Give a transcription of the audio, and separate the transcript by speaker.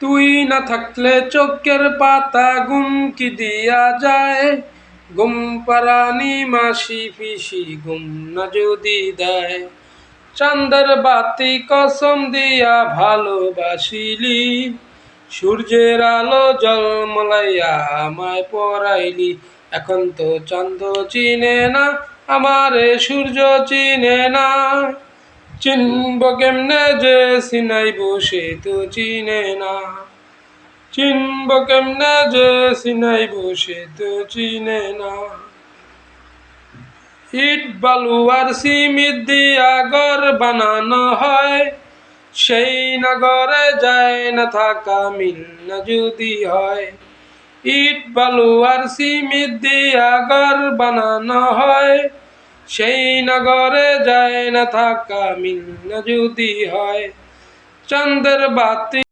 Speaker 1: তুই না থাকলে চোখের পাতা গুম কি দিয়া যায়, গুম পারানি মাসি পিসি গুম না যদি দেয়। চাঁদের বাতি কসম দিয়া ভালোবাসিলি, সূর্যের আলো জলমলাইয়া আমায় পরাইলি। এখন তো চাঁদ চিনে না আমারে, সূর্য চিনে না। চিনব কেমনে যে চিনাইব সে তো চিনে না, চিনব কেমনে যে চিনাইব সে তো চিনে না। ইট বালু আর সিমেন্ট দিয়া ঘর বানানো হয়, সেই নগরে যায় না থাকা মিল না যদি হয়। ইট বালু আর সিমেন্ট দিয়া ঘর বানানো হয়, সেই নগরে যায় না থাকা মিল না যদি হয়। চাঁদের বাতি